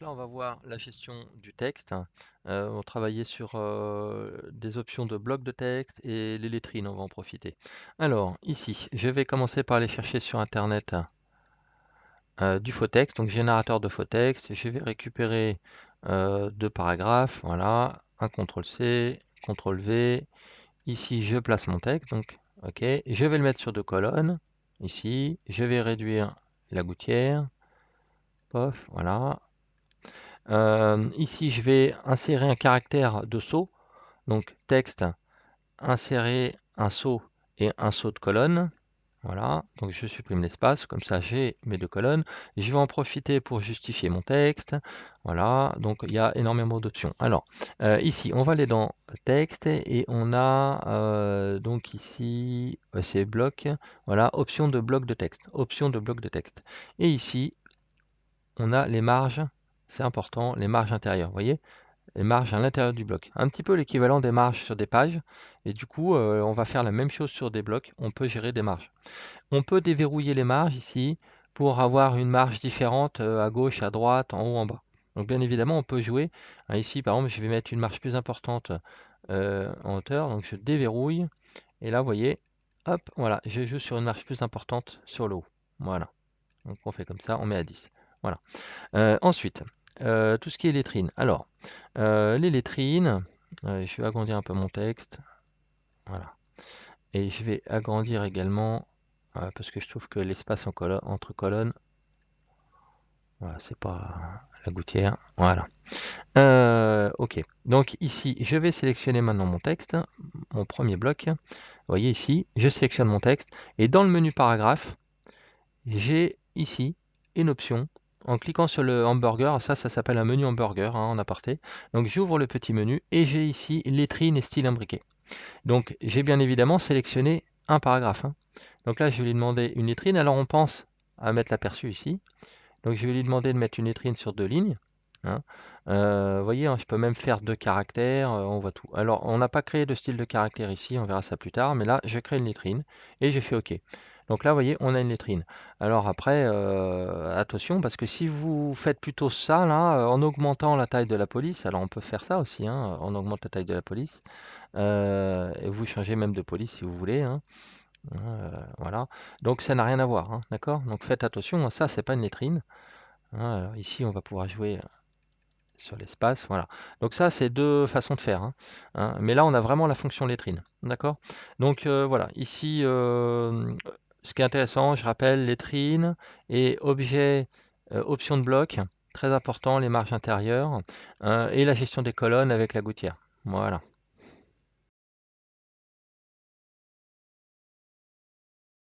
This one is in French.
Là, on va voir la gestion du texte. On travaillait sur des options de bloc de texte et les lettrines, on va en profiter. Alors, ici, je vais commencer par aller chercher sur Internet du faux texte, donc générateur de faux texte. Je vais récupérer deux paragraphes, voilà, un CTRL-C, CTRL-V. Ici, je place mon texte, donc, ok. Je vais le mettre sur deux colonnes, ici. Je vais réduire la gouttière, pof, voilà. Ici, je vais insérer un caractère de saut. Donc, texte, insérer un saut et un saut de colonne. Voilà, donc je supprime l'espace, comme ça j'ai mes deux colonnes. Je vais en profiter pour justifier mon texte. Voilà, donc il y a énormément d'options. Alors, ici, on va aller dans texte et on a donc ici, c'est bloc. Voilà, option de bloc de texte. Option de bloc de texte. Et ici, on a les marges. C'est important, les marges intérieures. Vous voyez? Les marges à l'intérieur du bloc. Un petit peu l'équivalent des marges sur des pages. Et du coup, on va faire la même chose sur des blocs. On peut gérer des marges. On peut déverrouiller les marges ici pour avoir une marge différente à gauche, à droite, en haut, en bas. Donc bien évidemment, on peut jouer. Hein, ici, par exemple, je vais mettre une marge plus importante en hauteur. Donc je déverrouille. Et là, vous voyez, hop, voilà, je joue sur une marge plus importante sur le haut. Voilà. Donc on fait comme ça, on met à 10. Voilà. Ensuite, tout ce qui est lettrines. Alors, les lettrines, je vais agrandir un peu mon texte. Voilà. Et je vais agrandir également, parce que je trouve que l'espace entre colonnes, voilà, c'est pas la gouttière. Voilà. Ok. Donc ici, je vais sélectionner maintenant mon texte, mon premier bloc. Vous voyez ici, je sélectionne mon texte. Et dans le menu paragraphe, j'ai ici une option. En cliquant sur le hamburger, ça s'appelle un menu hamburger en aparté. Donc j'ouvre le petit menu et j'ai ici lettrines et style imbriqué. Donc j'ai bien évidemment sélectionné un paragraphe. Donc là, je vais lui demander une lettrine. Alors on pense à mettre l'aperçu ici. Donc je vais lui demander de mettre une lettrine sur deux lignes. Hein. Vous voyez, je peux même faire deux caractères, on voit tout. Alors on n'a pas créé de style de caractère ici, on verra ça plus tard, mais là je crée une lettrine et je fais OK. Donc là, vous voyez, on a une lettrine. Alors après, attention, parce que si vous faites plutôt ça, là, en augmentant la taille de la police, alors on peut faire ça aussi, hein, on augmente la taille de la police, et vous changez même de police si vous voulez, hein. Voilà. Donc ça n'a rien à voir, hein, d'accord? Donc faites attention, ça c'est pas une lettrine. Hein, alors ici on va pouvoir jouer sur l'espace, voilà. Donc ça c'est deux façons de faire, hein. Mais là on a vraiment la fonction lettrine, d'accord? Donc voilà, ici ce qui est intéressant, je rappelle, lettrine et objet, option de bloc, très important, les marges intérieures, et la gestion des colonnes avec la gouttière. Voilà.